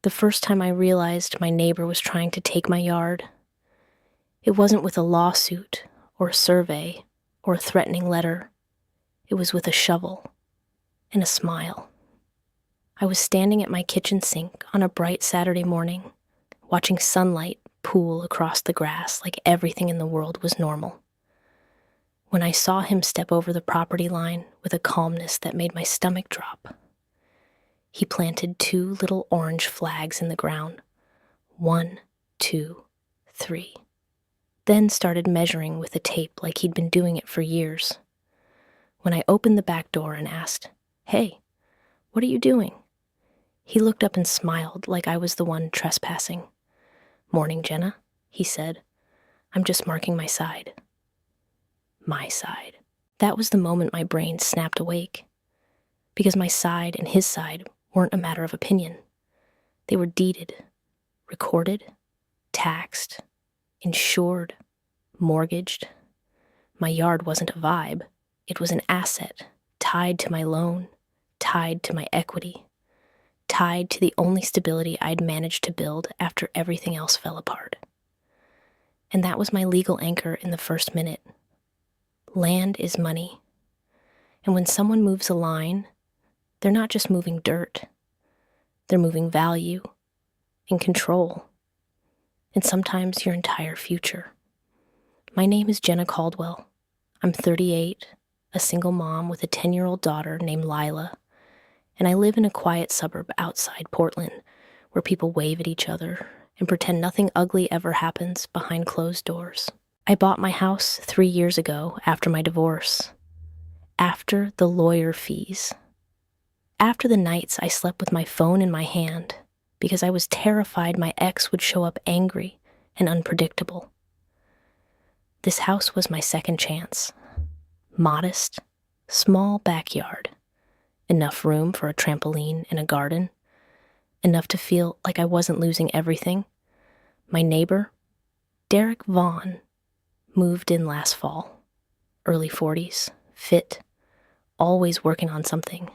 The first time I realized my neighbor was trying to take my yard, it wasn't with a lawsuit or a survey or a threatening letter. It was with a shovel and a smile. I was standing at my kitchen sink on a bright Saturday morning, watching sunlight pool across the grass like everything in the world was normal, when I saw him step over the property line with a calmness that made my stomach drop. He planted 2 little orange flags in the ground. 1, 2, 3. Then started measuring with a tape like he'd been doing it for years. When I opened the back door and asked, "Hey, what are you doing?" he looked up and smiled like I was the one trespassing. "Morning, Jenna," he said. "I'm just marking my side." My side. That was the moment my brain snapped awake. Because my side and his side weren't a matter of opinion. They were deeded, recorded, taxed, insured, mortgaged. My yard wasn't a vibe. It was an asset, tied to my loan, tied to my equity, tied to the only stability I'd managed to build after everything else fell apart. And that was my legal anchor in the first minute. Land is money. And when someone moves a line, they're not just moving dirt. They're moving value and control, and sometimes your entire future. My name is Jenna Caldwell. I'm 38, a single mom with a 10-year-old daughter named Lila, and I live in a quiet suburb outside Portland where people wave at each other and pretend nothing ugly ever happens behind closed doors. I bought my house 3 years ago after my divorce, after the lawyer fees, after the nights I slept with my phone in my hand because I was terrified my ex would show up angry and unpredictable. This house was my second chance. Modest, small backyard, enough room for a trampoline and a garden, enough to feel like I wasn't losing everything. My neighbor, Derek Vaughn, moved in last fall, early 40s, fit, always working on something.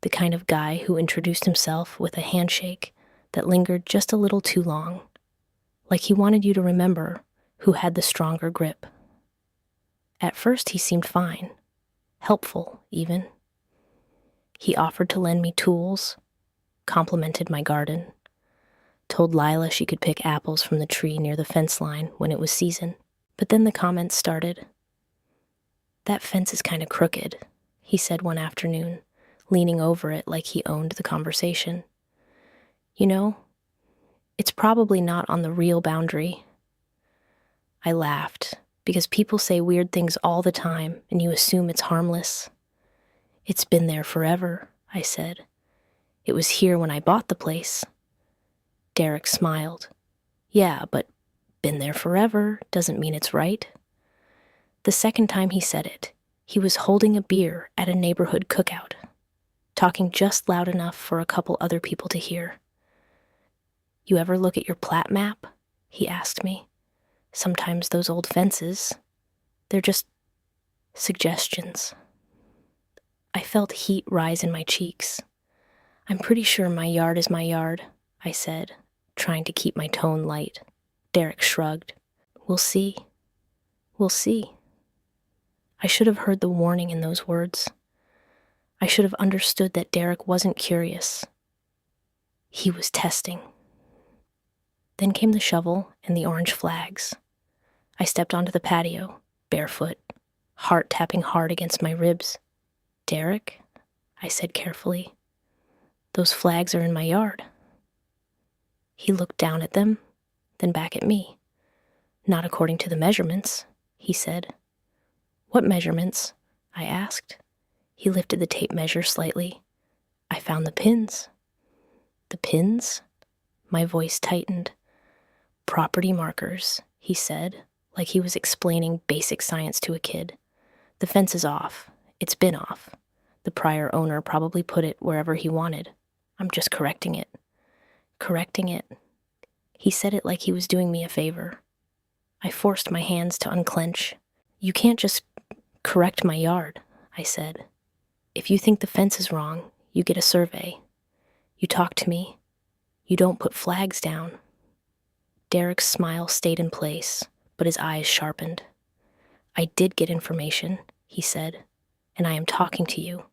The kind of guy who introduced himself with a handshake that lingered just a little too long, like he wanted you to remember who had the stronger grip. At first he seemed fine, helpful even. He offered to lend me tools, complimented my garden, told Lila she could pick apples from the tree near the fence line when it was season. But then the comments started. "That fence is kind of crooked," he said one afternoon, leaning over it like he owned the conversation. "You know, it's probably not on the real boundary." I laughed, because people say weird things all the time and you assume it's harmless. "It's been there forever," I said. "It was here when I bought the place." Derek smiled. "Yeah, but been there forever doesn't mean it's right." The second time he said it, he was holding a beer at a neighborhood cookout, talking just loud enough for a couple other people to hear. "You ever look at your plat map?" he asked me. "Sometimes those old fences, they're just suggestions." I felt heat rise in my cheeks. "I'm pretty sure my yard is my yard," I said, trying to keep my tone light. Derek shrugged. "We'll see. We'll see." I should have heard the warning in those words. I should have understood that Derek wasn't curious. He was testing. Then came the shovel and the orange flags. I stepped onto the patio, barefoot, heart tapping hard against my ribs. "Derek," I said carefully, "those flags are in my yard." He looked down at them, then back at me. "Not according to the measurements," he said. "What measurements?" I asked. He lifted the tape measure slightly. "I found the pins." "The pins?" My voice tightened. "Property markers," he said, like he was explaining basic science to a kid. "The fence is off. It's been off. The prior owner probably put it wherever he wanted. I'm just correcting it." Correcting it. He said it like he was doing me a favor. I forced my hands to unclench. "You can't just correct my yard," I said. "If you think the fence is wrong, you get a survey. You talk to me. You don't put flags down. Derek's smile stayed in place, but his eyes sharpened. I did get information, he said, and I am talking to you,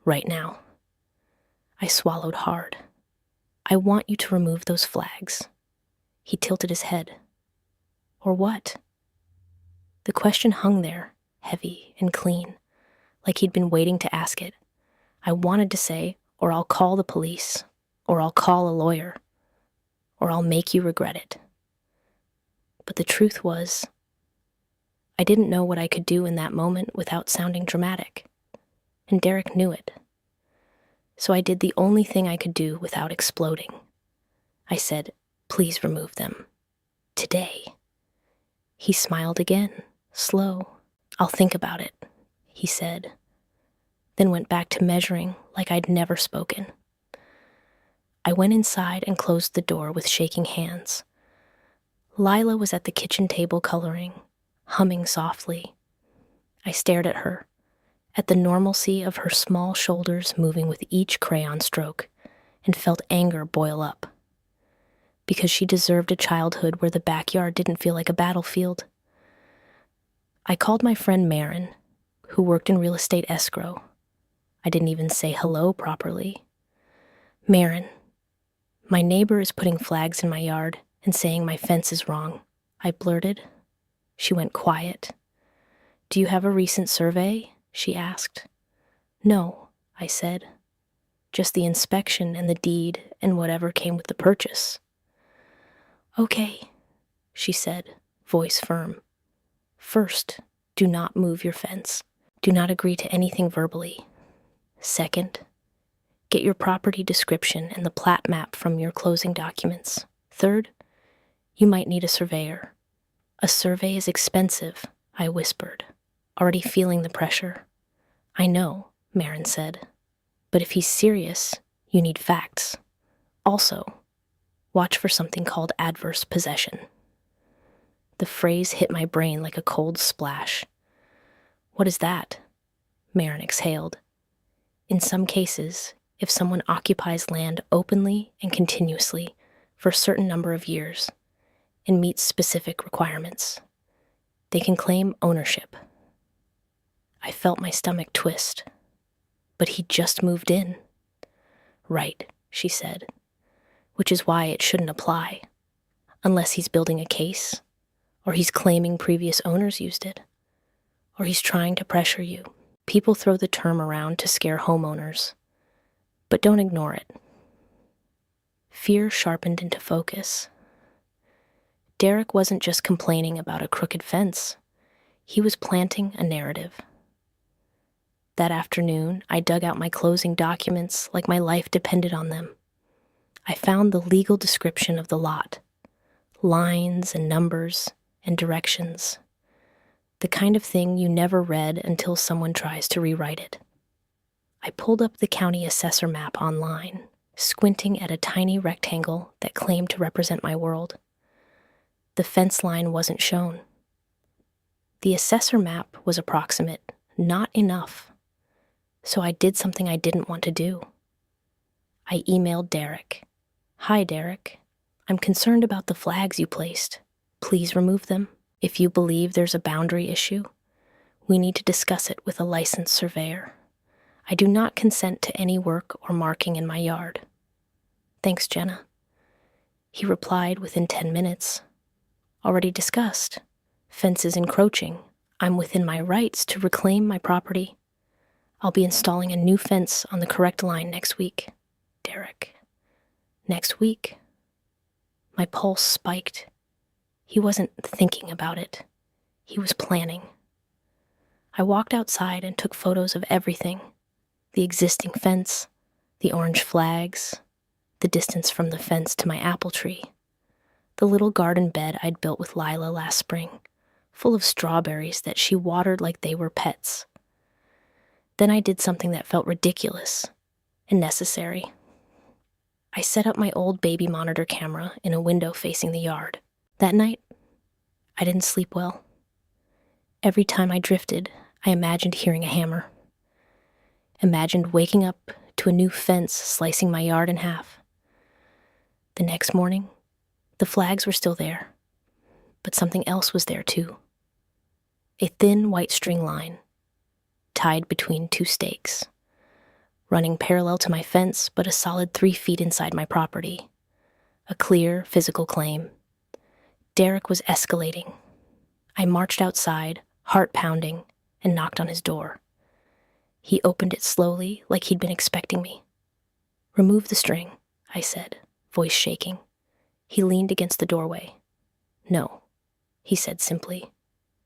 right now. I swallowed hard. I want you to remove those flags. He tilted his head. Or what? The question hung there, heavy and clean, like he'd been waiting to ask it. I wanted to say, or I'll call the police, or I'll call a lawyer, or I'll make you regret it. But the truth was, I didn't know what I could do in that moment without sounding dramatic, and Derek knew it. So I did the only thing I could do without exploding. I said, please remove them. Today. He smiled again, slow. I'll think about it, he said, then went back to measuring like I'd never spoken. I went inside and closed the door with shaking hands. Lila was at the kitchen table coloring, humming softly. I stared at her, at the normalcy of her small shoulders moving with each crayon stroke, and felt anger boil up. Because she deserved a childhood where the backyard didn't feel like a battlefield. I called my friend Marin, who worked in real estate escrow. I didn't even say hello properly. Marin, my neighbor is putting flags in my yard and saying my fence is wrong, I blurted. She went quiet. Do you have a recent survey? She asked. No, I said. Just the inspection and the deed and whatever came with the purchase. Okay, she said, voice firm. First, do not move your fence. Do not agree to anything verbally. Second, get your property description and the plat map from your closing documents. Third, you might need a surveyor. A survey is expensive, I whispered, already feeling the pressure. I know, Marin said, but if he's serious, you need facts. Also, watch for something called adverse possession. The phrase hit my brain like a cold splash. What is that? Marin exhaled. In some cases, if someone occupies land openly and continuously for a certain number of years and meets specific requirements, they can claim ownership. I felt my stomach twist. But he just moved in. Right, she said, which is why it shouldn't apply, unless he's building a case, or he's claiming previous owners used it, or he's trying to pressure you. People throw the term around to scare homeowners, but don't ignore it. Fear sharpened into focus. Derek wasn't just complaining about a crooked fence. He was planting a narrative. That afternoon, I dug out my closing documents like my life depended on them. I found the legal description of the lot, lines and numbers and directions, the kind of thing you never read until someone tries to rewrite it. I pulled up the county assessor map online, squinting at a tiny rectangle that claimed to represent my world. The fence line wasn't shown. The assessor map was approximate, not enough. So I did something I didn't want to do. I emailed Derek. Hi, Derek. I'm concerned about the flags you placed. Please remove them. If you believe there's a boundary issue, we need to discuss it with a licensed surveyor. I do not consent to any work or marking in my yard. Thanks, Jenna. He replied within 10 minutes. Already discussed. Fence is encroaching. I'm within my rights to reclaim my property. I'll be installing a new fence on the correct line next week. Derek. Next week? My pulse spiked. He wasn't thinking about it. He was planning. I walked outside and took photos of everything. The existing fence, the orange flags, the distance from the fence to my apple tree, the little garden bed I'd built with Lila last spring, full of strawberries that she watered like they were pets. Then I did something that felt ridiculous and necessary. I set up my old baby monitor camera in a window facing the yard. That night, I didn't sleep well. Every time I drifted, I imagined hearing a hammer. Imagined waking up to a new fence slicing my yard in half. The next morning, the flags were still there, but something else was there too. A thin white string line, tied between two stakes, running parallel to my fence but a solid 3 feet inside my property. A clear, physical claim. Derek was escalating. I marched outside, heart pounding, and knocked on his door. He opened it slowly, like he'd been expecting me. "Remove the string," I said, voice shaking. He leaned against the doorway. "No," he said simply.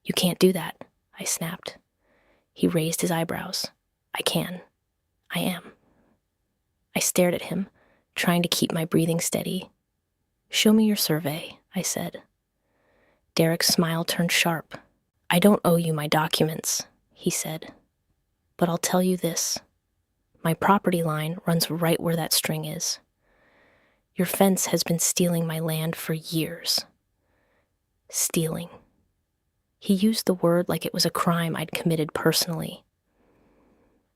"You can't do that," I snapped. He raised his eyebrows. "I can. I am." I stared at him, trying to keep my breathing steady. "Show me your survey," I said. Derek's smile turned sharp. "I don't owe you my documents," he said. "But I'll tell you this. My property line runs right where that string is. Your fence has been stealing my land for years." Stealing. He used the word like it was a crime I'd committed personally.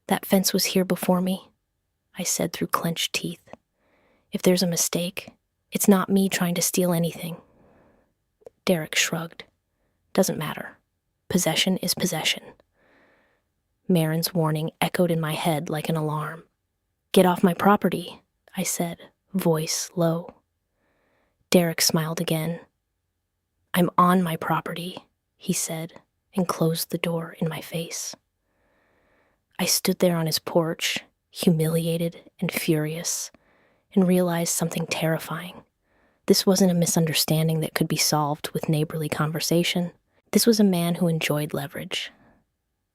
"That fence was here before me," I said through clenched teeth. "If there's a mistake, it's not me trying to steal anything." Derek shrugged. "Doesn't matter. Possession is possession." Marin's warning echoed in my head like an alarm. "Get off my property," I said, voice low. Derek smiled again. "I'm on my property," he said, and closed the door in my face. I stood there on his porch, humiliated and furious, and realized something terrifying. This wasn't a misunderstanding that could be solved with neighborly conversation. This was a man who enjoyed leverage.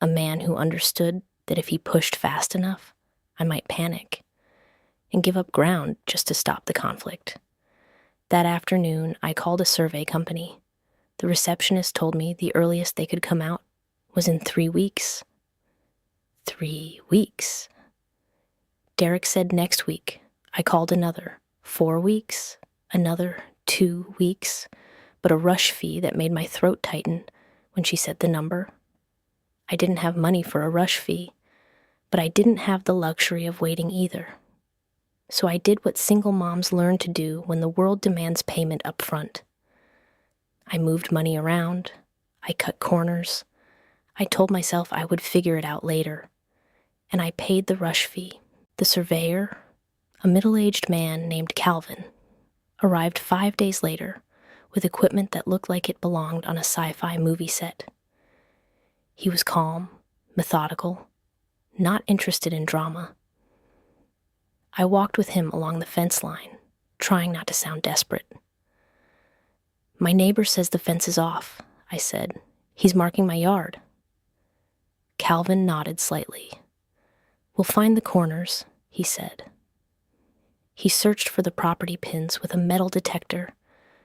A man who understood that if he pushed fast enough, I might panic and give up ground just to stop the conflict. That afternoon, I called a survey company. The receptionist told me the earliest they could come out was in 3 weeks. 3 weeks. Derek said next week. I called another. 4 weeks. Another 2 weeks. But a rush fee that made my throat tighten when she said the number. I didn't have money for a rush fee, but I didn't have the luxury of waiting either. So I did what single moms learn to do when the world demands payment up front. I moved money around. I cut corners. I told myself I would figure it out later. And I paid the rush fee. The surveyor, a middle-aged man named Calvin, arrived 5 days later with equipment that looked like it belonged on a sci-fi movie set. He was calm, methodical, not interested in drama. I walked with him along the fence line, trying not to sound desperate. "My neighbor says the fence is off," I said. "He's marking my yard." Calvin nodded slightly. "We'll find the corners," he said. He searched for the property pins with a metal detector,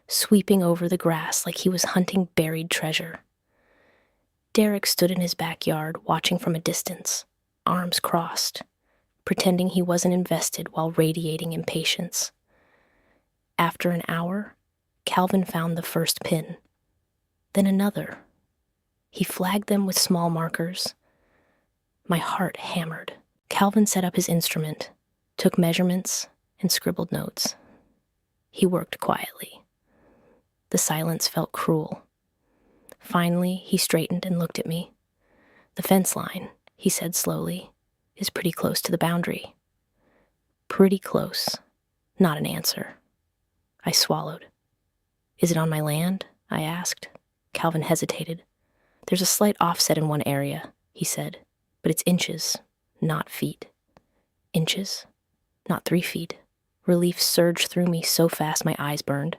sweeping over the grass like he was hunting buried treasure. Derek stood in his backyard watching from a distance, arms crossed, pretending he wasn't invested while radiating impatience. After an hour, Calvin found the first pin, then another. He flagged them with small markers. My heart hammered. Calvin set up his instrument, took measurements, and scribbled notes. He worked quietly. The silence felt cruel. Finally, he straightened and looked at me. "The fence line," he said slowly, "is pretty close to the boundary." Pretty close. Not an answer. I swallowed. "Is it on my land?" I asked. Calvin hesitated. "There's a slight offset in one area," he said, "but it's inches, not feet." Inches, not 3 feet. Relief surged through me so fast my eyes burned.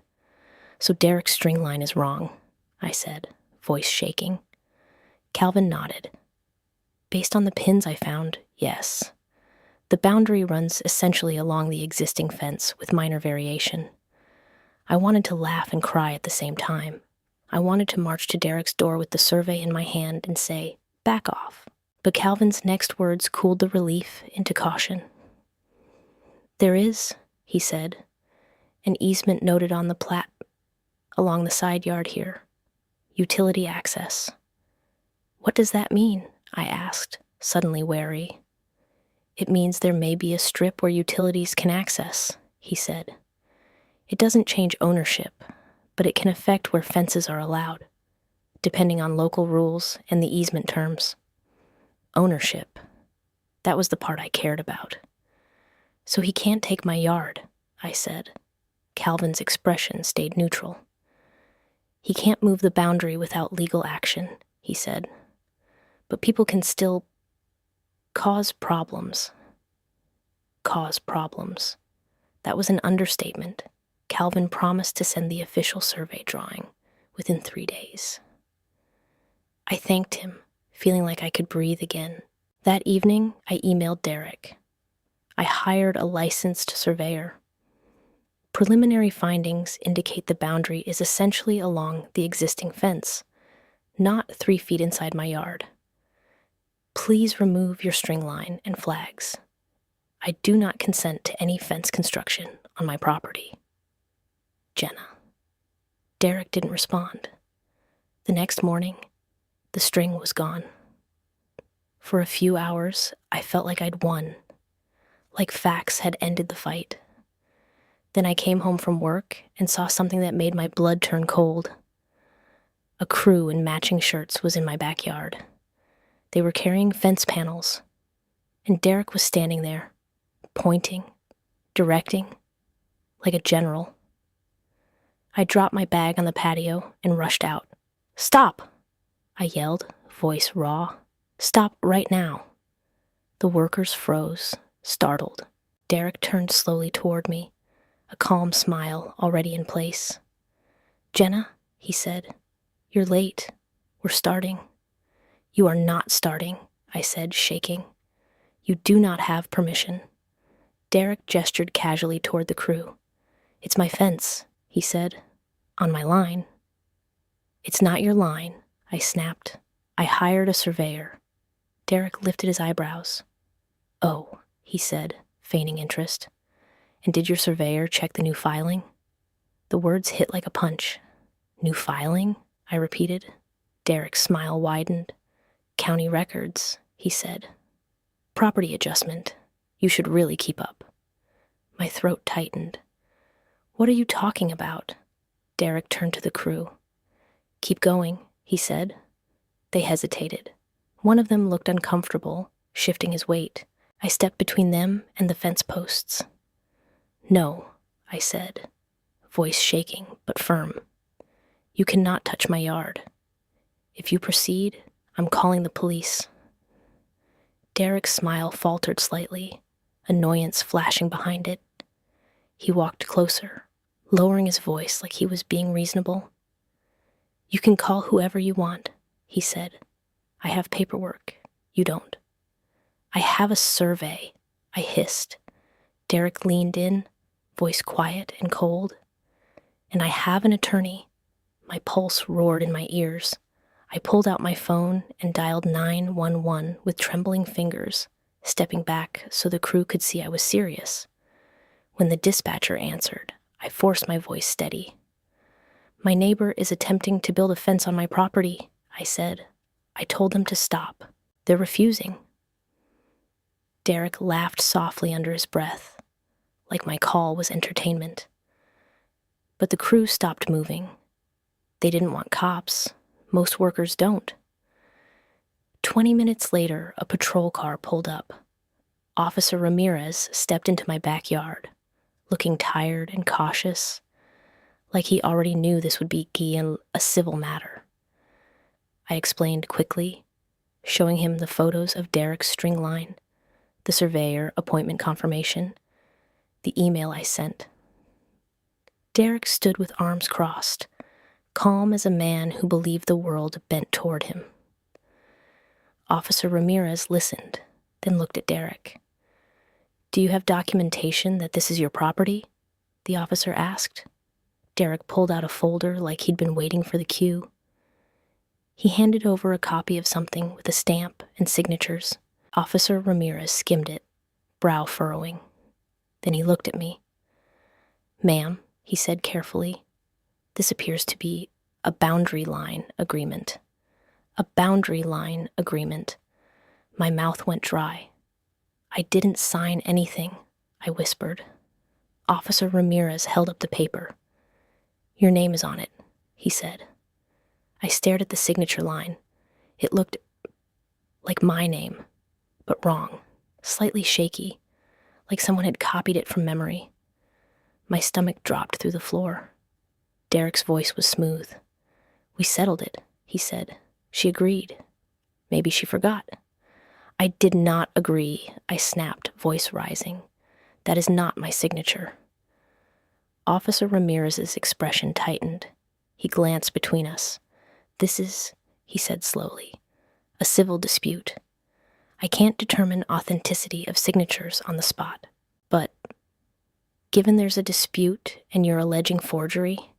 "So Derek's string line is wrong," I said, voice shaking. Calvin nodded. "Based on the pins I found, yes. The boundary runs essentially along the existing fence with minor variation." I wanted to laugh and cry at the same time. I wanted to march to Derek's door with the survey in my hand and say, "Back off." But Calvin's next words cooled the relief into caution. "There is," he said, "an easement noted on the plat along the side yard here. Utility access." "What does that mean?" I asked, suddenly wary. "It means there may be a strip where utilities can access," he said. It doesn't change ownership, but it can affect where fences are allowed, depending on local rules and the easement terms. Ownership. That was the part I cared about. So he can't take my yard, I said. Calvin's expression stayed neutral. He can't move the boundary without legal action, he said. But people can still cause problems. Cause problems. That was an understatement. Calvin promised to send the official survey drawing within 3 days. I thanked him, feeling like I could breathe again. That evening, I emailed Derek. I hired a licensed surveyor. Preliminary findings indicate the boundary is essentially along the existing fence, not 3 feet inside my yard. Please remove your string line and flags. I do not consent to any fence construction on my property. Jenna. Derek didn't respond. The next morning, the string was gone. For a few hours, I felt like I'd won, like facts had ended the fight. Then I came home from work and saw something that made my blood turn cold. A crew in matching shirts was in my backyard. They were carrying fence panels, and Derek was standing there, pointing, directing, like a general. I dropped my bag on the patio and rushed out. "Stop!" I yelled, voice raw. "Stop right now." The workers froze, startled. Derek turned slowly toward me, a calm smile already in place. "Jenna," he said, "you're late. We're starting." "You are not starting," I said, shaking. "You do not have permission." Derek gestured casually toward the crew. "It's my fence," he said, "on my line." "It's not your line," I snapped. "I hired a surveyor." Derek lifted his eyebrows. "Oh," he said, feigning interest. "And did your surveyor check the new filing?" The words hit like a punch. "New filing?" I repeated. Derek's smile widened. "County records," he said. "Property adjustment. You should really keep up." My throat tightened. "What are you talking about?" Derek turned to the crew. "Keep going," he said. They hesitated. One of them looked uncomfortable, shifting his weight. I stepped between them and the fence posts. "No," I said, voice shaking but firm. "You cannot touch my yard. If you proceed, I'm calling the police." Derek's smile faltered slightly, annoyance flashing behind it. He walked closer, lowering his voice like he was being reasonable. "You can call whoever you want," he said. "I have paperwork. You don't." "I have a survey," I hissed. Derek leaned in, voice quiet and cold. "And I have an attorney." My pulse roared in my ears. I pulled out my phone and dialed 911 with trembling fingers, stepping back so the crew could see I was serious. When the dispatcher answered, I forced my voice steady. "My neighbor is attempting to build a fence on my property," I said. "I told them to stop. They're refusing." Derek laughed softly under his breath, like my call was entertainment. But the crew stopped moving. They didn't want cops. Most workers don't. 20 minutes later, a patrol car pulled up. Officer Ramirez stepped into my backyard, looking tired and cautious, like he already knew this would be a civil matter. I explained quickly, showing him the photos of Derek's string line, the surveyor appointment confirmation, the email I sent. Derek stood with arms crossed, calm as a man who believed the world bent toward him. Officer Ramirez listened, then looked at Derek. "Do you have documentation that this is your property?" the officer asked. Derek pulled out a folder like he'd been waiting for the cue. He handed over a copy of something with a stamp and signatures. Officer Ramirez skimmed it, brow furrowing. Then he looked at me. "Ma'am," he said carefully, "this appears to be a boundary line agreement." A boundary line agreement. My mouth went dry. "I didn't sign anything," I whispered. Officer Ramirez held up the paper. "Your name is on it," he said. I stared at the signature line. It looked like my name, but wrong, slightly shaky, like someone had copied it from memory. My stomach dropped through the floor. Derek's voice was smooth. "We settled it," he said. "She agreed. Maybe she forgot." "I did not agree," I snapped, voice rising. "That is not my signature." Officer Ramirez's expression tightened. He glanced between us. "This is," he said slowly, "a civil dispute. I can't determine authenticity of signatures on the spot. But, given there's a dispute and you're alleging forgery,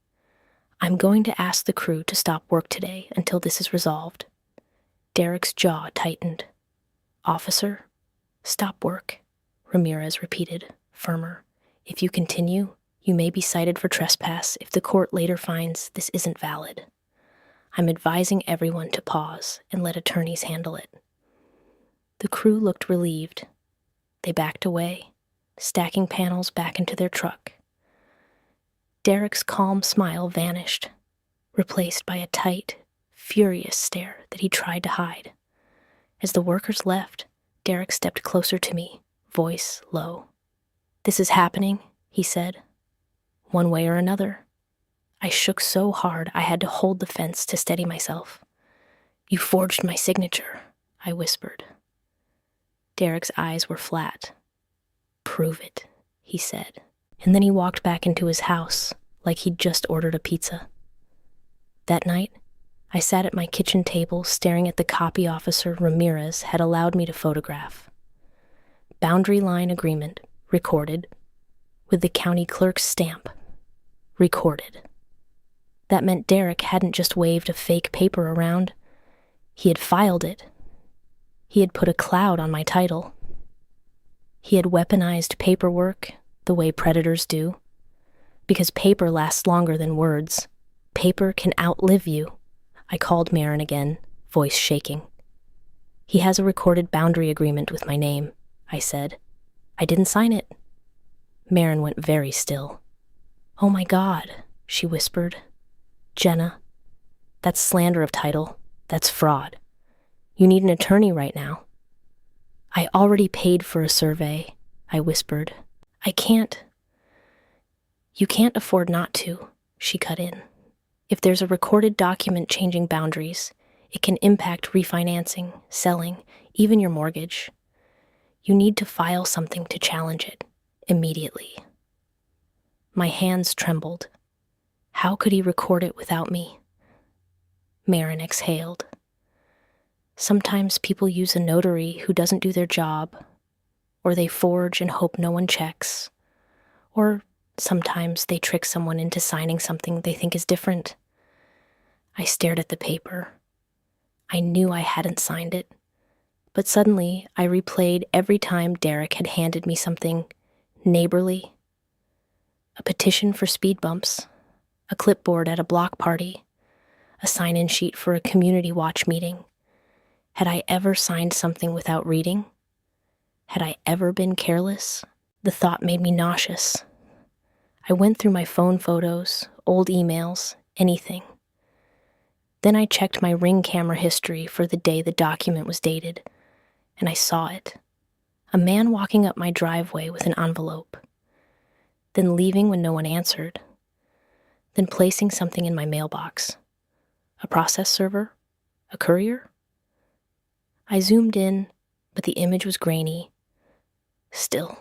I'm going to ask the crew to stop work today until this is resolved." Derek's jaw tightened. "Officer, stop work," Ramirez repeated, firmer. "If you continue, you may be cited for trespass if the court later finds this isn't valid. I'm advising everyone to pause and let attorneys handle it." The crew looked relieved. They backed away, stacking panels back into their truck. Derek's calm smile vanished, replaced by a tight, furious stare that he tried to hide. As the workers left, Derek stepped closer to me, voice low. "This is happening," he said. "One way or another." I shook so hard I had to hold the fence to steady myself. "You forged my signature," I whispered. Derek's eyes were flat. "Prove it," he said, and then he walked back into his house like he'd just ordered a pizza. That night, I sat at my kitchen table staring at the copy Officer Ramirez had allowed me to photograph. Boundary line agreement, recorded, with the county clerk's stamp, recorded. That meant Derek hadn't just waved a fake paper around. He had filed it. He had put a cloud on my title. He had weaponized paperwork the way predators do. Because paper lasts longer than words. Paper can outlive you. I called Marin again, voice shaking. "He has a recorded boundary agreement with my name," I said. "I didn't sign it." Marin went very still. "Oh my God," she whispered. "Jenna, that's slander of title. That's fraud. You need an attorney right now." "I already paid for a survey," I whispered. "I can't." "You can't afford not to," she cut in. "If there's a recorded document changing boundaries, it can impact refinancing, selling, even your mortgage. You need to file something to challenge it, immediately." My hands trembled. How could he record it without me? Marin exhaled. "Sometimes people use a notary who doesn't do their job, or they forge and hope no one checks, or sometimes they trick someone into signing something they think is different." I stared at the paper. I knew I hadn't signed it, but suddenly I replayed every time Derek had handed me something neighborly. A petition for speed bumps, a clipboard at a block party, a sign-in sheet for a community watch meeting. Had I ever signed something without reading? Had I ever been careless? The thought made me nauseous. I went through my phone photos, old emails, anything. Then I checked my Ring camera history for the day the document was dated, and I saw it. A man walking up my driveway with an envelope, then leaving when no one answered, then placing something in my mailbox. A process server? A courier? I zoomed in, but the image was grainy. Still,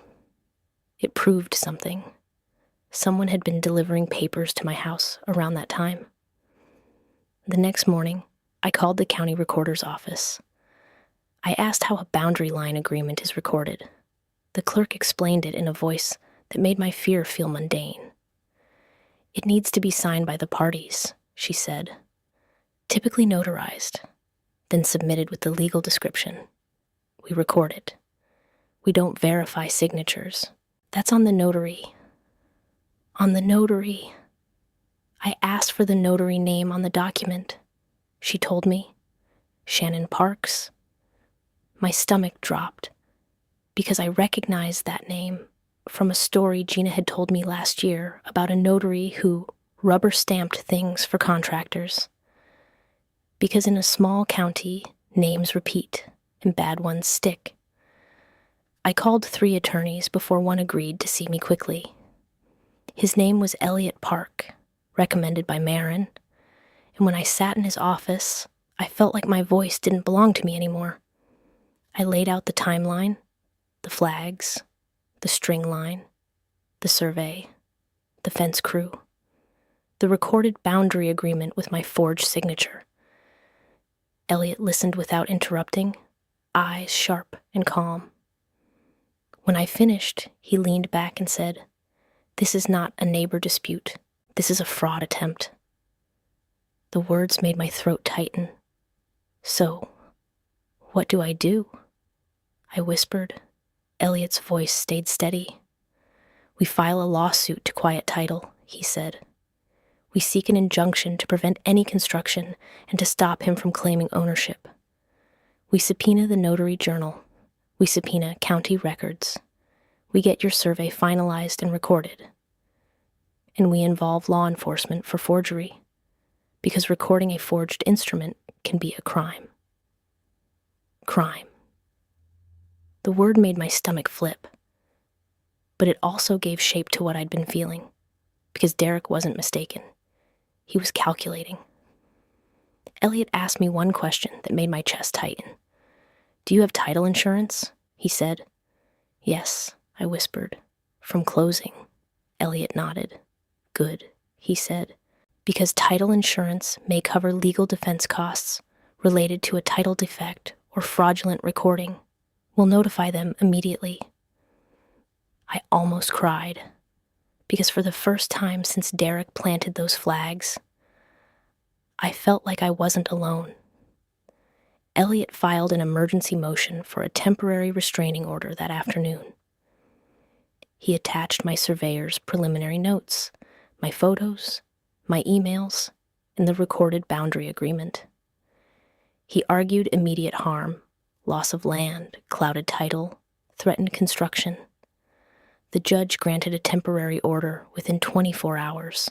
it proved something. Someone had been delivering papers to my house around that time. The next morning, I called the county recorder's office. I asked how a boundary line agreement is recorded. The clerk explained it in a voice that made my fear feel mundane. "It needs to be signed by the parties," she said. "Typically notarized, then submitted with the legal description. We record it. We don't verify signatures. That's on the notary." On the notary. I asked for the notary name on the document. She told me. Shannon Parks. My stomach dropped, because I recognized that name from a story Gina had told me last year about a notary who rubber-stamped things for contractors. Because in a small county, names repeat and bad ones stick. I called 3 attorneys before one agreed to see me quickly. His name was Elliot Park, recommended by Marin, and when I sat in his office, I felt like my voice didn't belong to me anymore. I laid out the timeline, the flags, the string line, the survey, the fence crew, the recorded boundary agreement with my forged signature. Elliot listened without interrupting, eyes sharp and calm. When I finished, he leaned back and said, "This is not a neighbor dispute. This is a fraud attempt." The words made my throat tighten. "So, what do I do?" I whispered. Elliot's voice stayed steady. "We file a lawsuit to quiet title," he said. "We seek an injunction to prevent any construction and to stop him from claiming ownership. We subpoena the notary journal. We subpoena county records. We get your survey finalized and recorded. And we involve law enforcement for forgery, because recording a forged instrument can be a crime." Crime. The word made my stomach flip, but it also gave shape to what I'd been feeling, because Derek wasn't mistaken. He was calculating. Elliot asked me one question that made my chest tighten. "Do you have title insurance?" he said. "Yes," I whispered. "From closing." Elliot nodded. "Good," he said, "because title insurance may cover legal defense costs related to a title defect or fraudulent recording. We'll notify them immediately." I almost cried, because for the first time since Derek planted those flags, I felt like I wasn't alone. Elliot filed an emergency motion for a temporary restraining order that afternoon. He attached my surveyor's preliminary notes, my photos, my emails, and the recorded boundary agreement. He argued immediate harm, loss of land, clouded title, threatened construction. The judge granted a temporary order within 24 hours.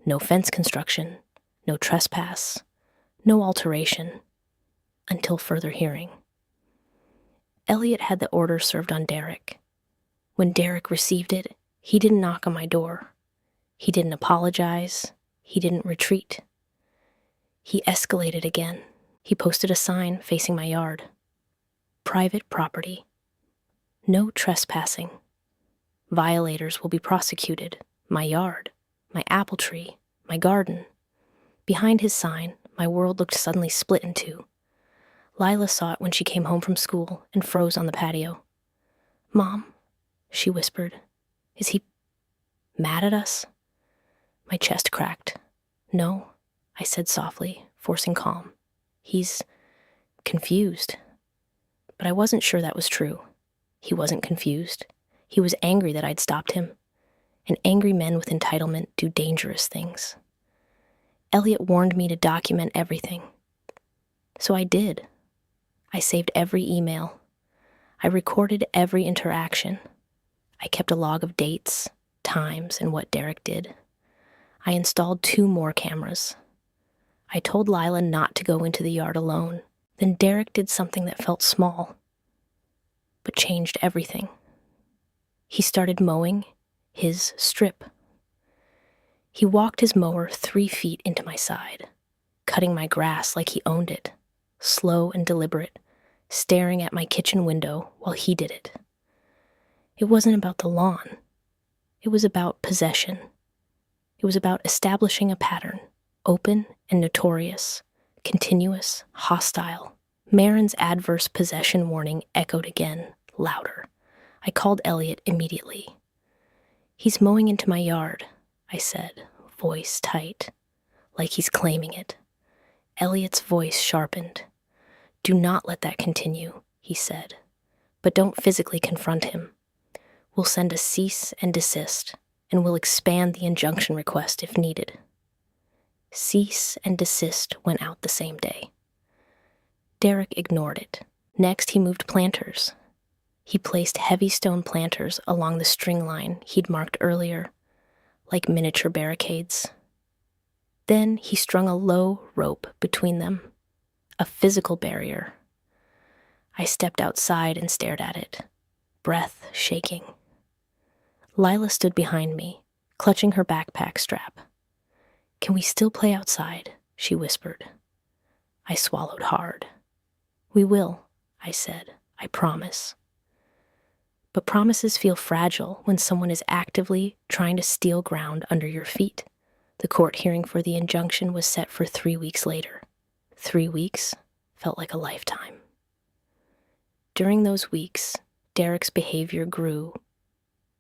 No fence construction, no trespass, no alteration, until further hearing. Elliot had the order served on Derek. When Derek received it, he didn't knock on my door. He didn't apologize. He didn't retreat. He escalated again. He posted a sign facing my yard. Private property. No trespassing. Violators will be prosecuted. My yard, my apple tree, my garden. Behind his sign, my world looked suddenly split in two. Lila saw it when she came home from school and froze on the patio. "Mom," she whispered, "is he mad at us?" My chest cracked. "No," I said softly, forcing calm. "He's confused." But I wasn't sure that was true. He wasn't confused. He was angry that I'd stopped him. And angry men with entitlement do dangerous things. Elliot warned me to document everything. So I did. I saved every email. I recorded every interaction. I kept a log of dates, times, and what Derek did. I installed 2 more cameras. I told Lila not to go into the yard alone. Then Derek did something that felt small, but changed everything. He started mowing his strip. He walked his mower 3 feet into my side, cutting my grass like he owned it, slow and deliberate, staring at my kitchen window while he did it. It wasn't about the lawn. It was about possession. It was about establishing a pattern, open and notorious, continuous, hostile. Marin's adverse possession warning echoed again, louder. I called Elliot immediately. "He's mowing into my yard," I said, voice tight, like he's claiming it. Elliot's voice sharpened. "Do not let that continue," he said, "but don't physically confront him. We'll send a cease and desist, and we'll expand the injunction request if needed." Cease and desist went out the same day. Derek ignored it. Next, he moved planters. He placed heavy stone planters along the string line he'd marked earlier, like miniature barricades. Then he strung a low rope between them, a physical barrier. I stepped outside and stared at it, breath shaking. Lila stood behind me, clutching her backpack strap. "Can we still play outside?" she whispered. I swallowed hard. "We will," I said. "I promise." But promises feel fragile when someone is actively trying to steal ground under your feet. The court hearing for the injunction was set for 3 weeks later. 3 weeks felt like a lifetime. During those weeks, Derek's behavior grew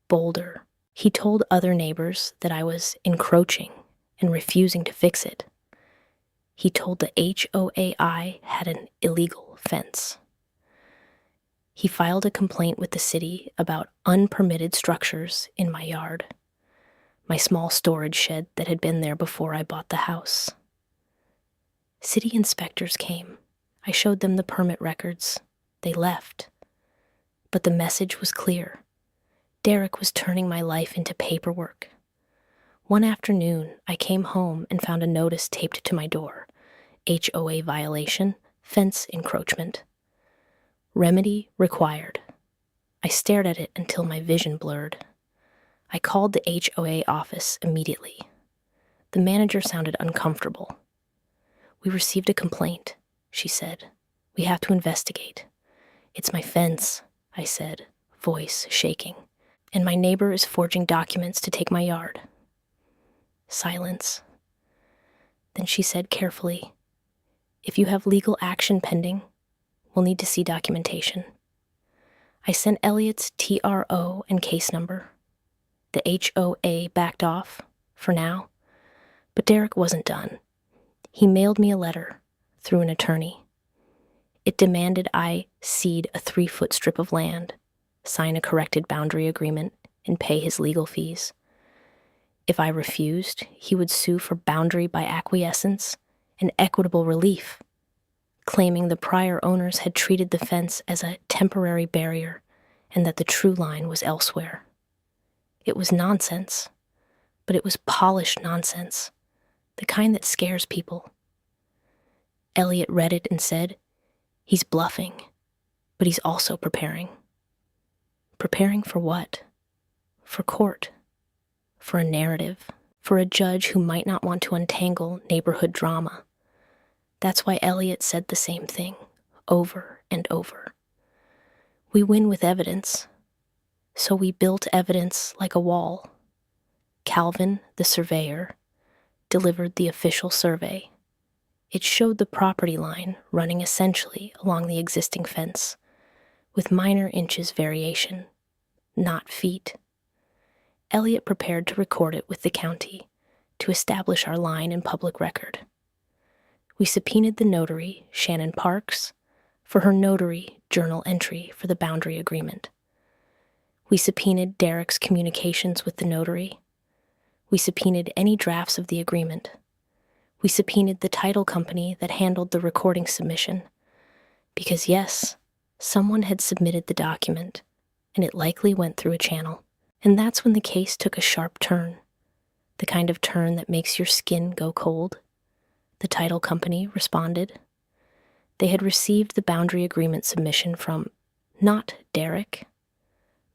bolder. He told other neighbors that I was encroaching and refusing to fix it. He told the HOA I had an illegal fence. He filed a complaint with the city about unpermitted structures in my yard, my small storage shed that had been there before I bought the house. City inspectors came. I showed them the permit records. They left. But the message was clear. Derek was turning my life into paperwork. One afternoon, I came home and found a notice taped to my door. HOA violation, fence encroachment. Remedy required. I stared at it until my vision blurred. I called the HOA office immediately. The manager sounded uncomfortable. "We received a complaint," she said. "We have to investigate." "It's my fence," I said, voice shaking. "And my neighbor is forging documents to take my yard." Silence. Then she said carefully, "If you have legal action pending, we'll need to see documentation." I sent Elliot's TRO and case number. The HOA backed off, for now, but Derek wasn't done. He mailed me a letter through an attorney. It demanded I cede a 3-foot strip of land, sign a corrected boundary agreement, and pay his legal fees. If I refused, he would sue for boundary by acquiescence and equitable relief, claiming the prior owners had treated the fence as a temporary barrier and that the true line was elsewhere. It was nonsense, but it was polished nonsense, the kind that scares people. Elliot read it and said, "He's bluffing, but he's also preparing." Preparing for what? For court. For a narrative. For a judge who might not want to untangle neighborhood drama. That's why Elliot said the same thing, over and over. We win with evidence. So we built evidence like a wall. Calvin, the surveyor, delivered the official survey. It showed the property line running essentially along the existing fence, with minor inches variation, not feet. Elliot prepared to record it with the county to establish our line in public record. We subpoenaed the notary, Shannon Parks, for her notary journal entry for the boundary agreement. We subpoenaed Derek's communications with the notary. We subpoenaed any drafts of the agreement. We subpoenaed the title company that handled the recording submission. Because yes, someone had submitted the document, and it likely went through a channel. And that's when the case took a sharp turn, the kind of turn that makes your skin go cold. The title company responded. They had received the boundary agreement submission from not Derek,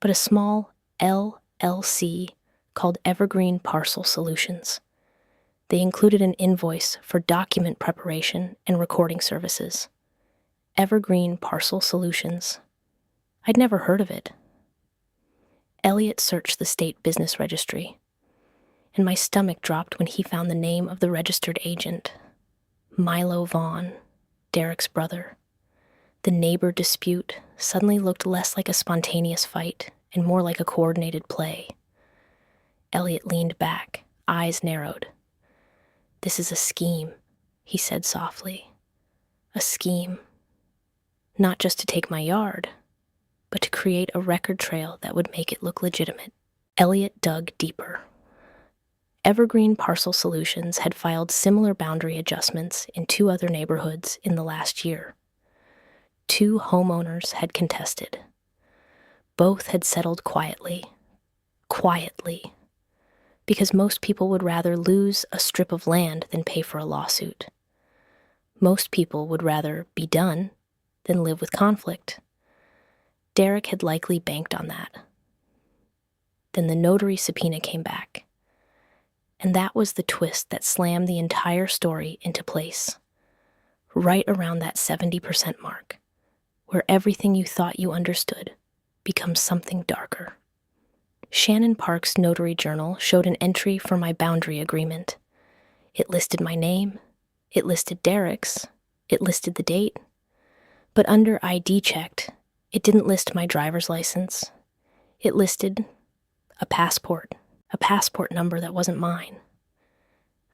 but a small LLC called Evergreen Parcel Solutions. They included an invoice for document preparation and recording services. Evergreen Parcel Solutions. I'd never heard of it. Elliot searched the state business registry, and my stomach dropped when he found the name of the registered agent, Milo Vaughn, Derek's brother. The neighbor dispute suddenly looked less like a spontaneous fight and more like a coordinated play. Elliot leaned back, eyes narrowed. "This is a scheme," he said softly. "A scheme. Not just to take my yard, but to create a record trail that would make it look legitimate." Elliot dug deeper. Evergreen Parcel Solutions had filed similar boundary adjustments in 2 other neighborhoods in the last year. 2 homeowners had contested. Both had settled quietly. Quietly. Because most people would rather lose a strip of land than pay for a lawsuit. Most people would rather be done than live with conflict. Derek had likely banked on that. Then the notary subpoena came back. And that was the twist that slammed the entire story into place. Right around that 70% mark, where everything you thought you understood becomes something darker. Shannon Park's notary journal showed an entry for my boundary agreement. It listed my name, it listed Derek's, it listed the date. But under ID checked, it didn't list my driver's license. It listed a passport number that wasn't mine.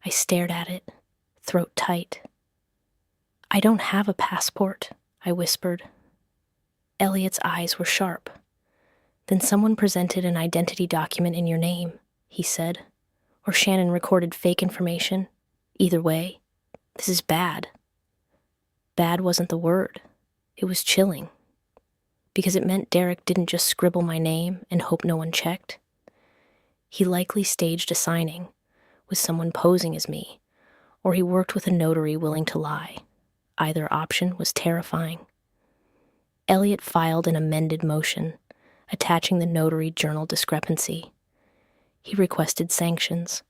I stared at it, throat tight. "I don't have a passport," I whispered. Elliot's eyes were sharp. "Then someone presented an identity document in your name," he said. "Or Shannon recorded fake information. Either way, this is bad." Bad wasn't the word. It was chilling. Because it meant Derek didn't just scribble my name and hope no one checked. He likely staged a signing, with someone posing as me, or he worked with a notary willing to lie. Either option was terrifying. Elliot filed an amended motion, attaching the notary journal discrepancy. He requested sanctions.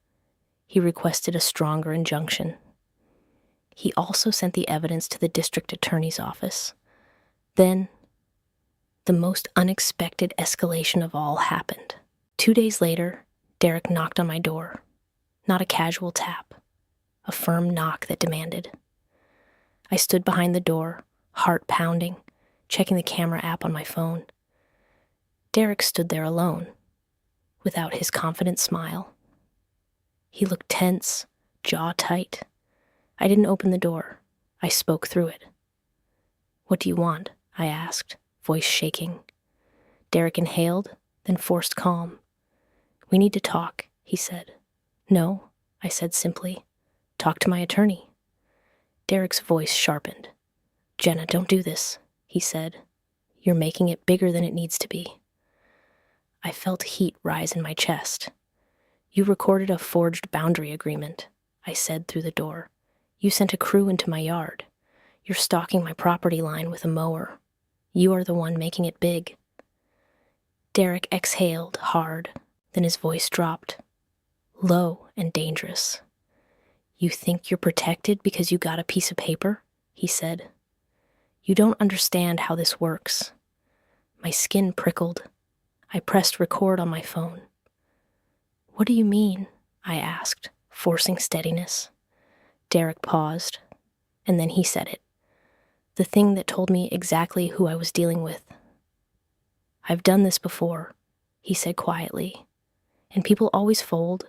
He requested a stronger injunction. He also sent the evidence to the district attorney's office. Then, the most unexpected escalation of all happened. 2 days later, Derek knocked on my door. Not a casual tap, a firm knock that demanded. I stood behind the door, heart pounding, checking the camera app on my phone. Derek stood there alone, without his confident smile. He looked tense, jaw tight. I didn't open the door. I spoke through it. "What do you want?" I asked, voice shaking. Derek inhaled, then forced calm. "We need to talk," he said. "No," I said simply. "Talk to my attorney." Derek's voice sharpened. "Jenna, don't do this," he said. "You're making it bigger than it needs to be." I felt heat rise in my chest. "You recorded a forged boundary agreement," I said through the door. "You sent a crew into my yard. You're stalking my property line with a mower. You are the one making it big." Derek exhaled hard, then his voice dropped, low and dangerous. "You think you're protected because you got a piece of paper?" he said. "You don't understand how this works." My skin prickled. I pressed record on my phone. "What do you mean?" I asked, forcing steadiness. Derek paused, and then he said it. The thing that told me exactly who I was dealing with. "I've done this before," he said quietly, "and people always fold."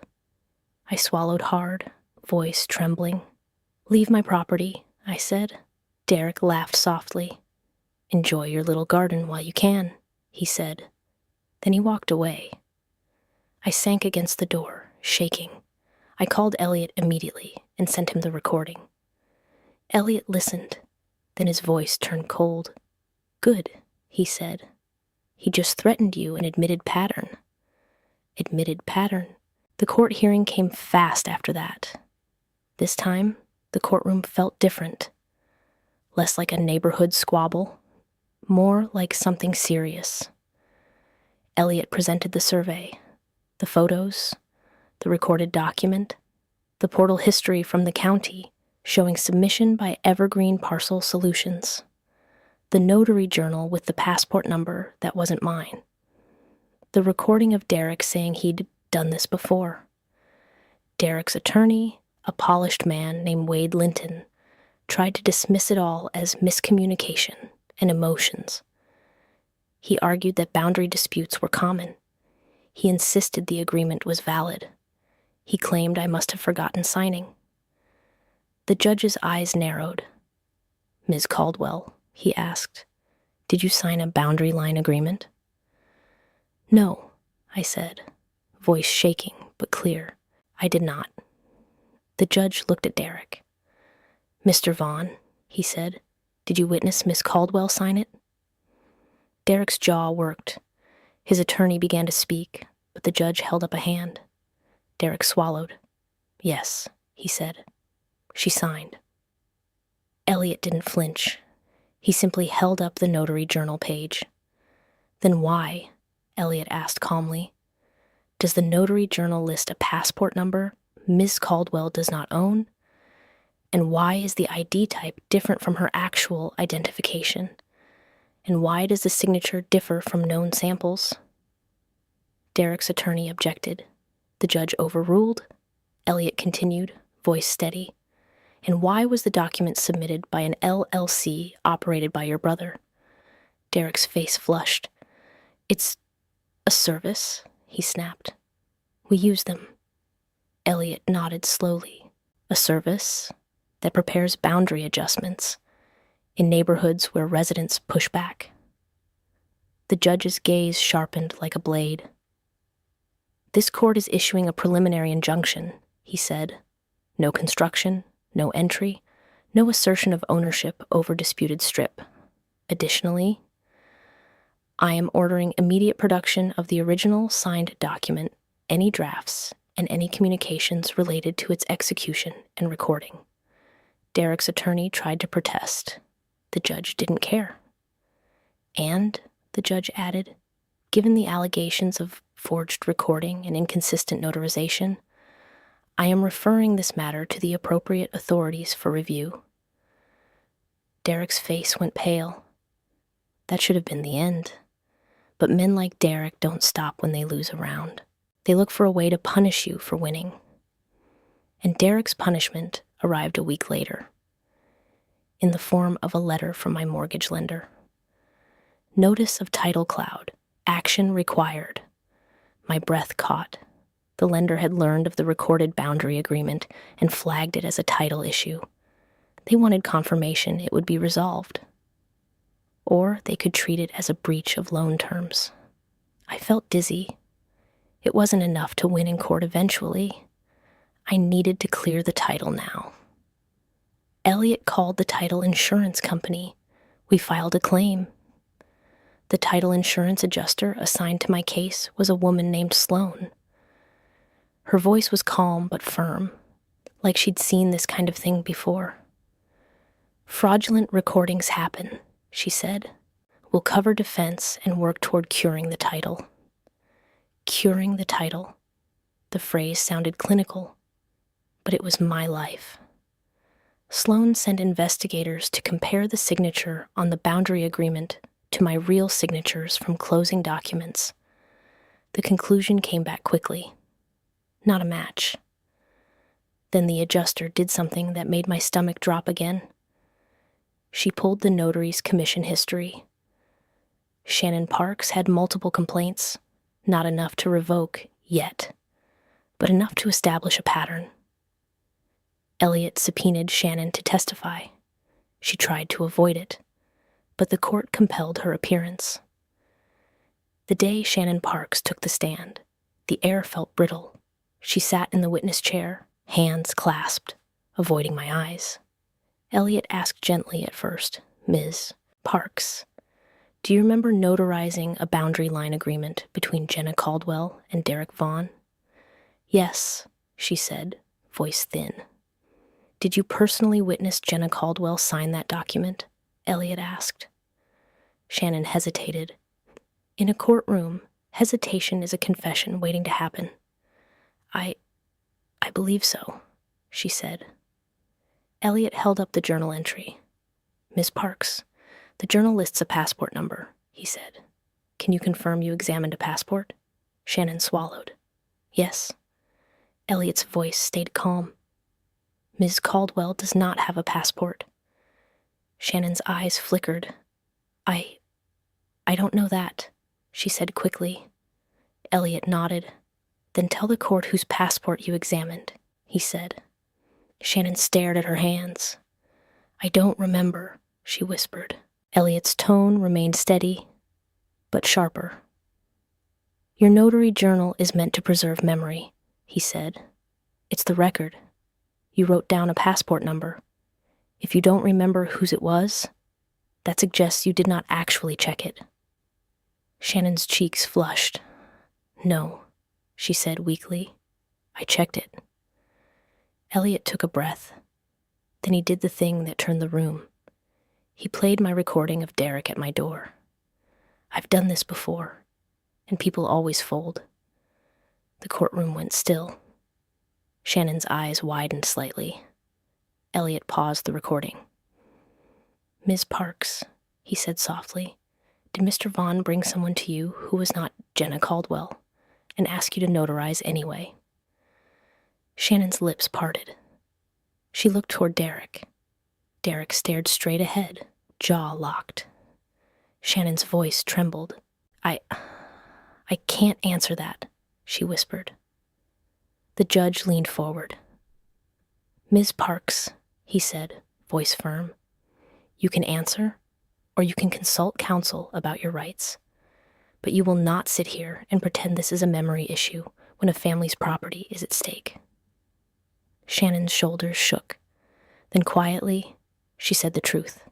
I swallowed hard, voice trembling. "Leave my property," I said. Derek laughed softly. "Enjoy your little garden while you can," he said. Then he walked away. I sank against the door, shaking. I called Elliot immediately and sent him the recording. Elliot listened. Then his voice turned cold. "Good," he said. "He just threatened you and admitted pattern." Admitted pattern. The court hearing came fast after that. This time, the courtroom felt different. Less like a neighborhood squabble, more like something serious. Elliot presented the survey, the photos, the recorded document, the portal history from the county showing submission by Evergreen Parcel Solutions, the notary journal with the passport number that wasn't mine, the recording of Derek saying he'd done this before. Derek's attorney, a polished man named Wade Linton, tried to dismiss it all as miscommunication and emotions. He argued that boundary disputes were common. He insisted the agreement was valid. He claimed I must have forgotten signing. The judge's eyes narrowed. "Ms. Caldwell," he asked, "did you sign a boundary line agreement?" "No," I said, voice shaking but clear. "I did not." The judge looked at Derek. "Mr. Vaughn," he said, "did you witness Miss Caldwell sign it?" Derek's jaw worked. His attorney began to speak, but the judge held up a hand. Derek swallowed. "Yes," he said. She signed. Elliot didn't flinch. He simply held up the notary journal page. "Then why," Elliot asked calmly, "does the notary journal list a passport number Ms. Caldwell does not own? And why is the ID type different from her actual identification? And why does the signature differ from known samples?" Derek's attorney objected. The judge overruled. Elliot continued, voice steady. "And why was the document submitted by an LLC operated by your brother?" Derek's face flushed. "It's a service," he snapped. "We use them." Elliot nodded slowly. "A service that prepares boundary adjustments in neighborhoods where residents push back." The judge's gaze sharpened like a blade. "This court is issuing a preliminary injunction," he said. "No construction, no entry, no assertion of ownership over disputed strip. Additionally, I am ordering immediate production of the original signed document, any drafts, and any communications related to its execution and recording." Derek's attorney tried to protest. The judge didn't care. "And," the judge added, "given the allegations of forged recording and inconsistent notarization, I am referring this matter to the appropriate authorities for review." Derek's face went pale. That should have been the end. But men like Derek don't stop when they lose a round. They look for a way to punish you for winning. And Derek's punishment arrived a week later, in the form of a letter from my mortgage lender. "Notice of title cloud. Action required." My breath caught. The lender had learned of the recorded boundary agreement and flagged it as a title issue. They wanted confirmation it would be resolved. Or they could treat it as a breach of loan terms. I felt dizzy. It wasn't enough to win in court eventually. I needed to clear the title now. Elliot called the title insurance company. We filed a claim. The title insurance adjuster assigned to my case was a woman named Sloan. Her voice was calm but firm, like she'd seen this kind of thing before. "Fraudulent recordings happen," she said. "We'll cover defense and work toward curing the title." Curing the title. The phrase sounded clinical, but it was my life. Sloan sent investigators to compare the signature on the boundary agreement to my real signatures from closing documents. The conclusion came back quickly. Not a match. Then the adjuster did something that made my stomach drop again. She pulled the notary's commission history. Shannon Parks had multiple complaints, not enough to revoke yet, but enough to establish a pattern. Elliot subpoenaed Shannon to testify. She tried to avoid it, but the court compelled her appearance. The day Shannon Parks took the stand, the air felt brittle. She sat in the witness chair, hands clasped, avoiding my eyes. Elliot asked gently at first, "Ms. Parks, do you remember notarizing a boundary line agreement between Jenna Caldwell and Derek Vaughn?" "Yes," she said, voice thin. "Did you personally witness Jenna Caldwell sign that document?" Elliot asked. Shannon hesitated. In a courtroom, hesitation is a confession waiting to happen. I believe so," she said. Elliot held up the journal entry. "Ms. Parks, the journal lists a passport number," he said. "Can you confirm you examined a passport?" Shannon swallowed. "Yes." Elliot's voice stayed calm. "Ms. Caldwell does not have a passport." Shannon's eyes flickered. I don't know that," she said quickly. Elliot nodded. "Then tell the court whose passport you examined," he said. Shannon stared at her hands. "I don't remember," she whispered. Elliot's tone remained steady, but sharper. "Your notary journal is meant to preserve memory," he said. "It's the record. You wrote down a passport number. If you don't remember whose it was, that suggests you did not actually check it." Shannon's cheeks flushed. "No," she said weakly. "I checked it." Elliot took a breath. Then he did the thing that turned the room. He played my recording of Derek at my door. I've done this before, and people always fold. The courtroom went still. Shannon's eyes widened slightly. Elliot paused the recording. "Ms. Parks," he said softly, "did Mr. Vaughn bring someone to you who was not Jenna Caldwell and ask you to notarize anyway?" Shannon's lips parted. She looked toward Derek. Derek stared straight ahead, jaw locked. Shannon's voice trembled. I can't answer that," she whispered. The judge leaned forward. "Ms. Parks," he said, voice firm, "you can answer, or you can consult counsel about your rights. But you will not sit here and pretend this is a memory issue when a family's property is at stake." Shannon's shoulders shook. Then quietly, she said the truth.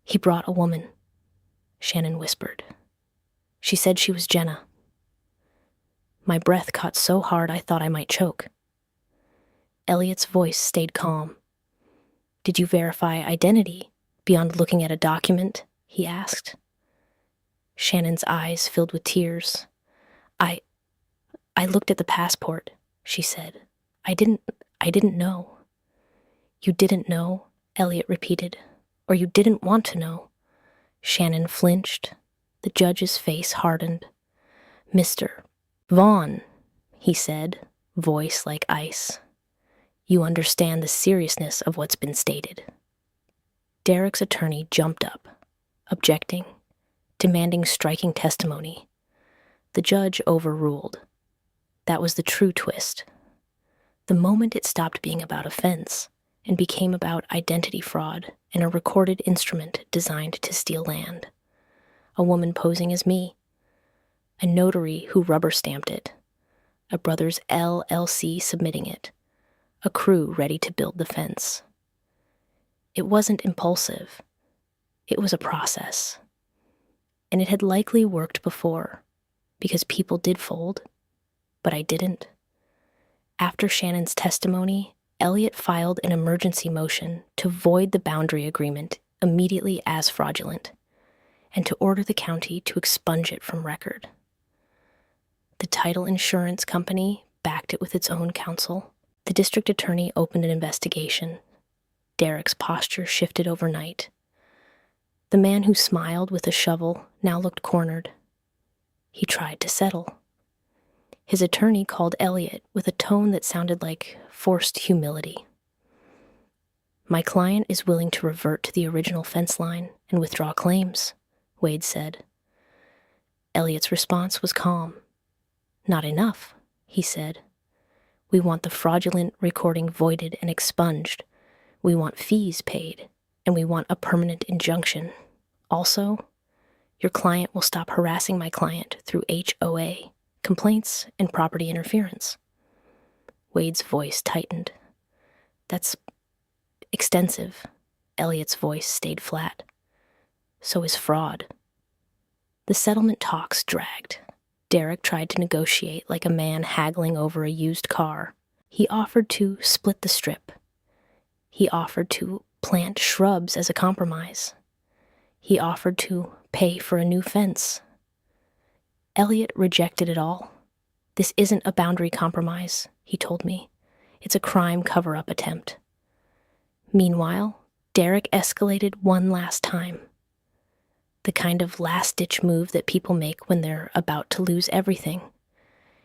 "He brought a woman," Shannon whispered. "She said she was Jenna." My breath caught so hard I thought I might choke. Elliot's voice stayed calm. "Did you verify identity beyond looking at a document?" he asked. Shannon's eyes filled with tears. I looked at the passport," she said. I didn't know." "You didn't know?" Elliot repeated. "Or you didn't want to know?" Shannon flinched. The judge's face hardened. "Mr. Vaughn," he said, voice like ice. "You understand the seriousness of what's been stated." Derek's attorney jumped up, objecting, demanding striking testimony. The judge overruled. That was the true twist. The moment it stopped being about offense and became about identity fraud and a recorded instrument designed to steal land. A woman posing as me. A notary who rubber-stamped it. A brother's LLC submitting it. A crew ready to build the fence. It wasn't impulsive. It was a process. And it had likely worked before, because people did fold, but I didn't. After Shannon's testimony, Elliot filed an emergency motion to void the boundary agreement immediately as fraudulent, and to order the county to expunge it from record. The title insurance company backed it with its own counsel. The district attorney opened an investigation. Derek's posture shifted overnight. The man who smiled with a shovel now looked cornered. He tried to settle. His attorney called Elliot with a tone that sounded like forced humility. "My client is willing to revert to the original fence line and withdraw claims," Wade said. Elliot's response was calm. "Not enough," he said. "We want the fraudulent recording voided and expunged. We want fees paid, and we want a permanent injunction. Also, your client will stop harassing my client through HOA, complaints, and property interference." Wade's voice tightened. "That's extensive." Elliot's voice stayed flat. "So is fraud." The settlement talks dragged. Derek tried to negotiate like a man haggling over a used car. He offered to split the strip. He offered to plant shrubs as a compromise. He offered to pay for a new fence. Elliot rejected it all. "This isn't a boundary compromise," he told me. "It's a crime cover-up attempt." Meanwhile, Derek escalated one last time. The kind of last-ditch move that people make when they're about to lose everything.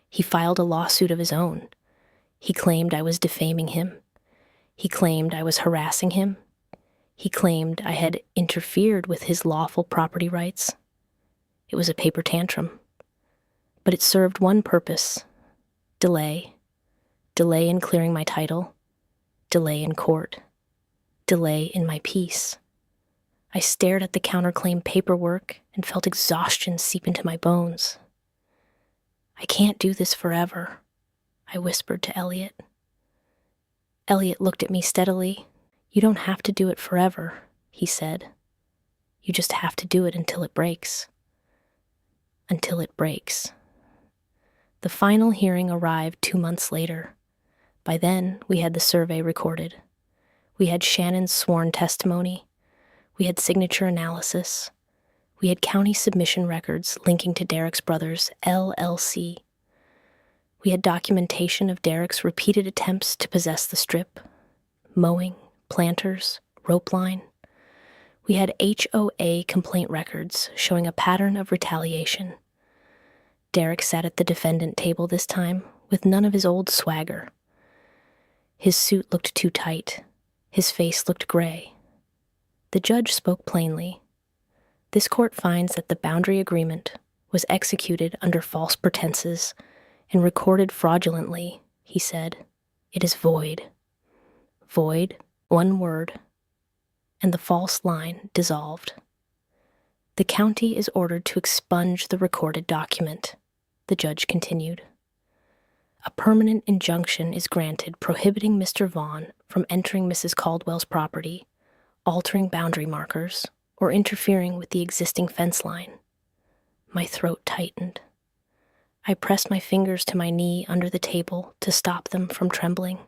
He filed a lawsuit of his own. He claimed I was defaming him. He claimed I was harassing him. He claimed I had interfered with his lawful property rights. It was a paper tantrum. But it served one purpose: delay. Delay in clearing my title. Delay in court. Delay in my peace. I stared at the counterclaim paperwork and felt exhaustion seep into my bones. "I can't do this forever," I whispered to Elliot. Elliot looked at me steadily. "You don't have to do it forever," he said. "You just have to do it until it breaks." until it breaks. The final hearing arrived 2 months later. By then, we had the survey recorded. We had Shannon's sworn testimony. We had signature analysis. We had county submission records linking to Derek's brothers, LLC. We had documentation of Derek's repeated attempts to possess the strip, mowing, planters, rope line. We had HOA complaint records showing a pattern of retaliation. Derek sat at the defendant table this time with none of his old swagger. His suit looked too tight. His face looked gray. The judge spoke plainly. This court finds that the boundary agreement was executed under false pretenses and recorded fraudulently, he said. It is void. Void, one word, and the false line dissolved. The county is ordered to expunge the recorded document, the judge continued. A permanent injunction is granted prohibiting Mr. Vaughn from entering Mrs. Caldwell's property, altering boundary markers, or interfering with the existing fence line. My throat tightened. I pressed my fingers to my knee under the table to stop them from trembling.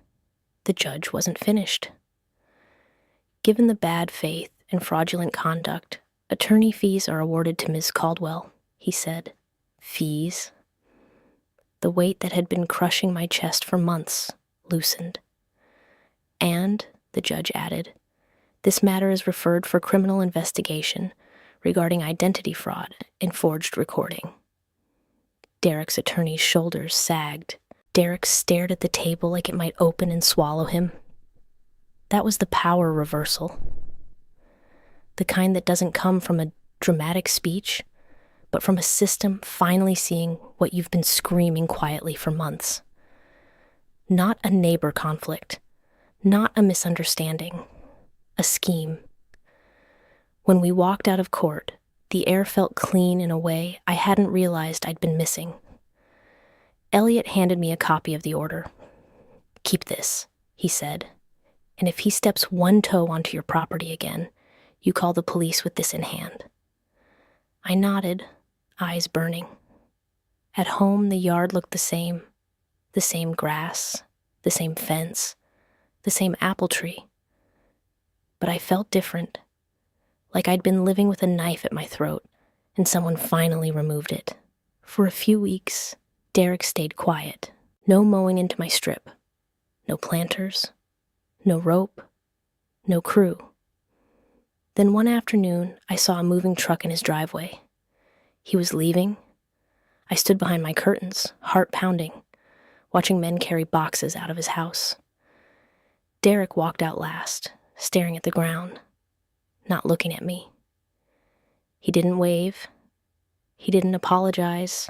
The judge wasn't finished. Given the bad faith and fraudulent conduct, attorney fees are awarded to Ms. Caldwell, he said. Fees? The weight that had been crushing my chest for months loosened. And, the judge added, this matter is referred for criminal investigation regarding identity fraud and forged recording. Derek's attorney's shoulders sagged. Derek stared at the table like it might open and swallow him. That was the power reversal. The kind that doesn't come from a dramatic speech, but from a system finally seeing what you've been screaming quietly for months. Not a neighbor conflict, not a misunderstanding, a scheme. When we walked out of court, the air felt clean in a way I hadn't realized I'd been missing. Elliot handed me a copy of the order. Keep this, he said, and if he steps one toe onto your property again, you call the police with this in hand. I nodded, eyes burning. At home, the yard looked the same grass, the same fence, the same apple tree. But I felt different, like I'd been living with a knife at my throat, and someone finally removed it. For a few weeks, Derek stayed quiet. No mowing into my strip. No planters. No rope. No crew. Then one afternoon, I saw a moving truck in his driveway. He was leaving. I stood behind my curtains, heart pounding, watching men carry boxes out of his house. Derek walked out last, staring at the ground, not looking at me. He didn't wave. He didn't apologize.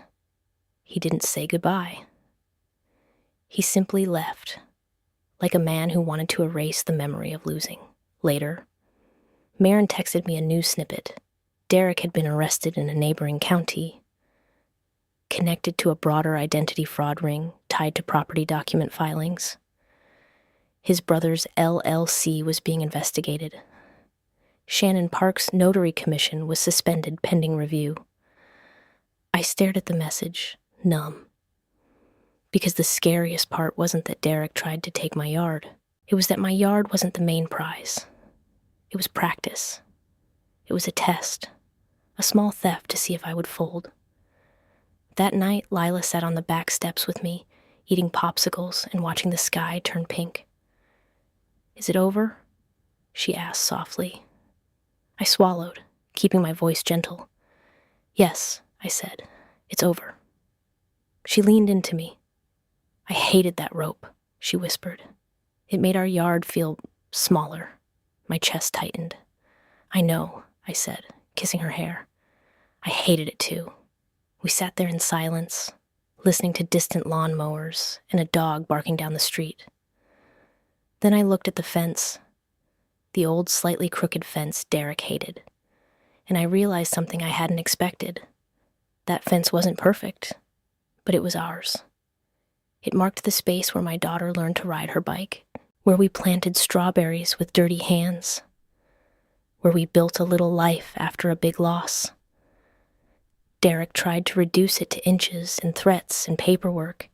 He didn't say goodbye. He simply left, like a man who wanted to erase the memory of losing. Later, Marin texted me a news snippet. Derek had been arrested in a neighboring county, connected to a broader identity fraud ring tied to property document filings. His brother's LLC was being investigated. Shannon Park's notary commission was suspended pending review. I stared at the message, numb. Because the scariest part wasn't that Derek tried to take my yard. It was that my yard wasn't the main prize. It was practice. It was a test, a small theft to see if I would fold. That night, Lila sat on the back steps with me, eating popsicles and watching the sky turn pink. Is it over? She asked softly. I swallowed, keeping my voice gentle. Yes, I said, it's over. She leaned into me. I hated that rope, she whispered. It made our yard feel smaller. My chest tightened. I know, I said, kissing her hair. I hated it too. We sat there in silence, listening to distant lawnmowers and a dog barking down the street. Then I looked at the fence, the old slightly crooked fence Derek hated, and I realized something I hadn't expected. That fence wasn't perfect, but it was ours. It marked the space where my daughter learned to ride her bike, where we planted strawberries with dirty hands, where we built a little life after a big loss. Derek tried to reduce it to inches and threats and paperwork.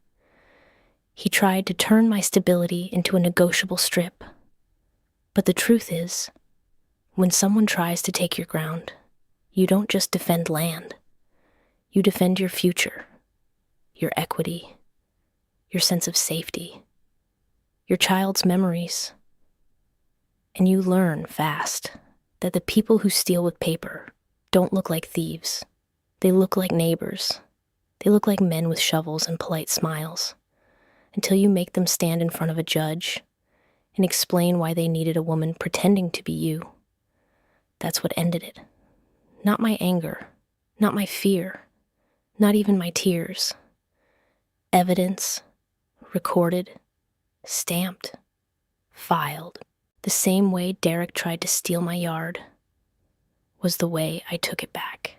He tried to turn my stability into a negotiable strip. But the truth is, when someone tries to take your ground, you don't just defend land. You defend your future, your equity, your sense of safety, your child's memories. And you learn fast that the people who steal with paper don't look like thieves. They look like neighbors. They look like men with shovels and polite smiles, until you make them stand in front of a judge and explain why they needed a woman pretending to be you. That's what ended it. Not my anger, not my fear, not even my tears. Evidence, recorded, stamped, filed. The same way Derek tried to steal my yard was the way I took it back.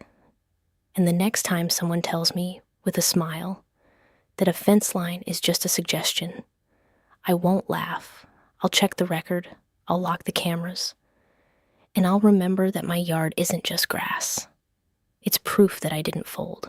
And the next time someone tells me, with a smile, that a fence line is just a suggestion, I won't laugh. I'll check the record, I'll lock the cameras, and I'll remember that my yard isn't just grass. It's proof that I didn't fold.